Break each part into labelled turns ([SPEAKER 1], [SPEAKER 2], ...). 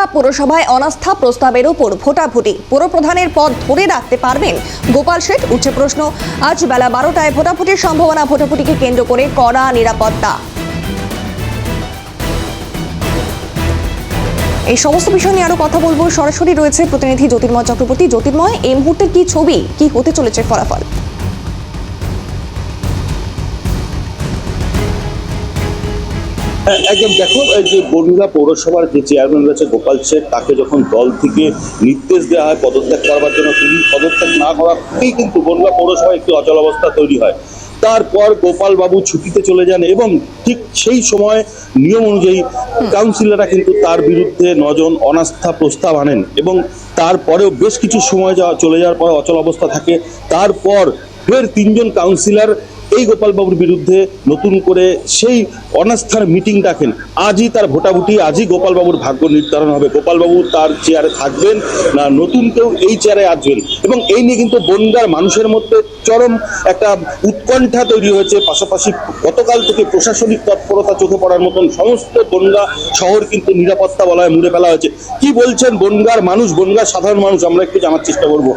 [SPEAKER 1] বনগাঁ পৌরসভায় অনাস্থা প্রস্তাবের উপর ভোটাভুটি। পৌরপ্রধানের পদ ধরে রাখতে পারবেন গোপাল শেঠ? উঠছে প্রশ্ন। আজ বেলা 12টায় ভোটাভুটির সম্ভাবনা। ভোটাভুটিকে কেন্দ্র করে কড়া নিরাপত্তা। এই সমস্ত বিষয় নিয়ে আরো কথা বলবো। সরাসরি রয়েছে প্রতিনিধি জ্যোতির্ময় চক্রবর্তী। জ্যোতির্ময়, এই মুহূর্তে কি ছবি, কি হতে চলেছে ফলাফল?
[SPEAKER 2] একদম দেখো, এই যে বনগাঁ পৌরসভার যে চেয়ারম্যান রয়েছে গোপাল শেঠ, তাকে যখন দল থেকে নির্দেশ দেওয়া হয় পদত্যাগ করবার জন্য, তিনি পদত্যাগ না করাতেই কিন্তু বনগাঁ পৌরসভায় একটি অচলাবস্থা তৈরি হয়। তারপর গোপাল বাবু ছুটিতে চলে যান এবং ঠিক সেই সময় নিয়ম অনুযায়ী কাউন্সিলররা কিন্তু তার বিরুদ্ধে 9 জন অনাস্থা প্রস্তাব আনেন এবং তারপরেও বেশ কিছু সময় চলে যাওয়ার পর অচলাবস্থা থাকে। তারপর ফের 3 জন কাউন্সিলর এই গোপালবাবুর বিরুদ্ধে নতুন করে সেই অনাস্থার মিটিং ডাকেন। আজই তার ভোটাভুটি, আজই গোপালবাবুর ভাগ্য নির্ধারণ হবে। গোপালবাবু তার চেয়ারে থাকবেন না নতুন কেউ এই চেয়ারে আসবেন, এবং এই নিয়ে কিন্তু বনগাঁর মানুষের মধ্যে চরম একটা উৎকণ্ঠা তৈরি হয়েছে। পাশাপাশি গতকাল থেকে প্রশাসনিক তৎপরতা চোখে পড়ার মতন সমস্ত বনগাঁ শহর কিন্তু নিরাপত্তা বলয়ে মুড়ে ফেলা হয়েছে। কি বলছেন বনগাঁর মানুষ, বনগাঁর সাধারণ মানুষ, আমরা একটু জানার চেষ্টা করবো।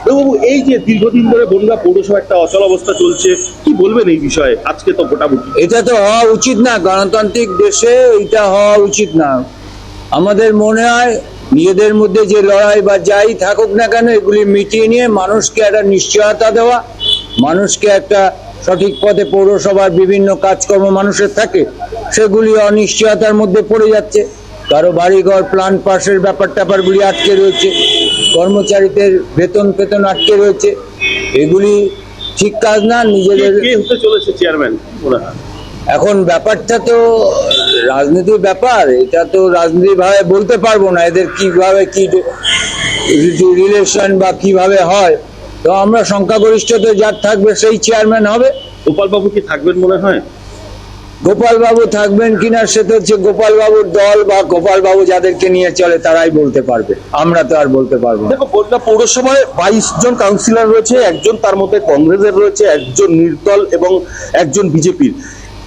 [SPEAKER 2] বাবু, এই যে দীর্ঘদিন ধরে বনগাঁ পৌরসভা একটা অচলাবস্থা চলছে, কি বলবেন এই বিষয়ে? আজকে তো ভোটাভুটি,
[SPEAKER 3] এটা তো হওয়া উচিত না, গণতান্ত্রিক দেশে এটা হওয়া উচিত না। আমাদের মনে হয় নিজেদের মধ্যে যে লড়াই বা যাই থাকুক না কেন, এগুলি মিটিয়ে নিয়ে মানুষকে একটা নিশ্চয়তা দেওয়া, মানুষকে একটা সঠিক পথে, পৌরসভার বিভিন্ন কাজকর্ম মানুষের থাকে, সেগুলি অনিশ্চয়তার মধ্যে পড়ে যাচ্ছে। কারো বাড়িঘর প্ল্যান পাসের ব্যাপারগুলি আটকে রয়েছে, কর্মচারীদের বেতন আটকে রয়েছে। এগুলি ঠিক কাজ না। নিজেদের
[SPEAKER 2] হতে চলেছে চেয়ারম্যান
[SPEAKER 3] এখন ব্যাপারটা তো রাজনীতির ব্যাপার, এটা তো রাজনীতি ভাবে বলতে পারবো না এদের কিভাবে কি রিলেশন বা কিভাবে হয়। তো আমরা সংখ্যাগরিষ্ঠতে যার থাকবে সেই চেয়ারম্যান হবে।
[SPEAKER 2] গোপালবাবু কি থাকবেন মনে হয়?
[SPEAKER 3] গোপালবাবু থাকবেন কিনা সে তো হচ্ছে গোপালবাবুর দল বা গোপালবাবু যাদেরকে নিয়ে চলে তারাই বলতে পারবে, আমরা তো আর বলতে পারবো না।
[SPEAKER 2] দেখো, বনগাঁ পৌরসভায় 22 জন কাউন্সিলর রয়েছে, একজন তার মধ্যে কংগ্রেসের রয়েছে, একজন নির্দল এবং একজন বিজেপির।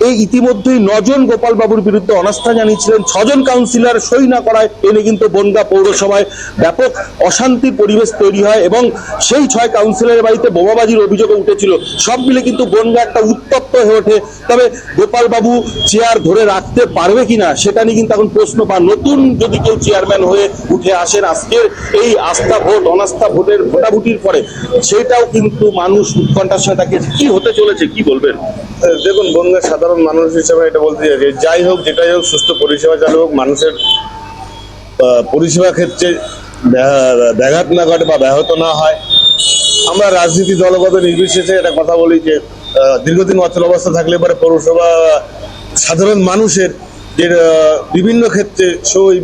[SPEAKER 2] এই ইতিমধ্যেই 9 জন গোপাল বাবুর বিরুদ্ধে অনাস্থা জানিয়েছিলেন। 6 জন কাউন্সিলর সই না করায় এনে কিন্তু বনগাঁ পৌরসভায় ব্যাপক অশান্তির পরিবেশ তৈরি হয় এবং সেই 6 কাউন্সিলরের বাড়িতে বোমাবাজির অভিযোগও উঠেছিল। সব মিলে কিন্তু বনগাঁ একটা উত্তপ্ত হয়ে ওঠে। তবে গোপাল বাবু চেয়ার ধরে রাখতে পারবে কিনা সেটা নিয়ে কিন্তু এখন প্রশ্ন, বা নতুন যদি কেউ চেয়ারম্যান হয়ে উঠে আসেন আজকের এই আস্থা ভোট অনাস্থা ভোটের ভোটাভুটির পরে, সেটাও কিন্তু মানুষ উৎকণ্ঠার সাথে থাকে। কি হতে চলেছে, কি বলবেন?
[SPEAKER 4] দেখুন, বনগাঁর সাধারণ মানুষ হিসেবে এটা বলতে চাই যে যাই হোক, যেটাই হোক, সুস্থ পরিষেবা চালু হোক, মানুষের পরিষেবা ক্ষেত্রে ব্যাঘাত না ঘটে বা ব্যাহত না হয়। আমরা রাজনীতি দলগত নির্বিশেষে একটা কথা বলি যে দীর্ঘদিন অচল অবস্থা থাকলে পরে পৌরসভা সাধারণ মানুষের যে বিভিন্ন ক্ষেত্রে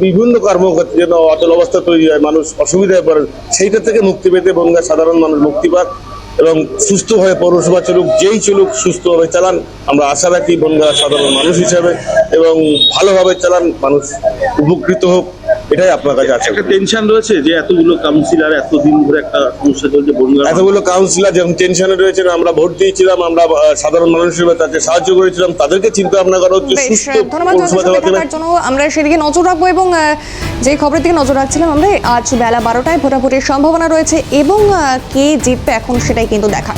[SPEAKER 4] বিভিন্ন কর্মক্ষেত্রে যেন অচল অবস্থা তৈরি হয়, মানুষ অসুবিধায় পড়ে, সেইটা থেকে মুক্তি পেতে বনগাঁর সাধারণ মানুষ মুক্তি পাক এবং সুস্থভাবে পৌরসভা চলুক, যেই চলুক সুস্থভাবে চালান আমরা আশা রাখি বনগাঁর সাধারণ মানুষ হিসাবে, এবং ভালোভাবে চালান, মানুষ উপকৃত হোক, এটাই আপনার কাছে আছে।
[SPEAKER 2] একটা টেনশন রয়েছে যে এতগুলো কাউন্সিলর এতদিন ধরে একটা সমস্যা চলছে বনগাঁ,
[SPEAKER 4] এতগুলো কাউন্সিলর যেমন টেনশনে রয়েছেন, আমরা ভোট দিয়েছিলাম, আমরা সাধারণ মানুষ হিসেবে তাকে সাহায্য করেছিলাম, তাদেরকে চিন্তা ভাবনা করা হচ্ছে সুস্থ পৌরসভা দেওয়ার জন্য।
[SPEAKER 1] আমরা সেদিকে নজর রাখবো এবং যে খবরের দিকে নজর রাখছিলাম আমরা, আজ বেলা 12টায় ভোটাভুটির সম্ভাবনা রয়েছে এবং কে জিতবে এখন সেটাই কিন্তু দেখা।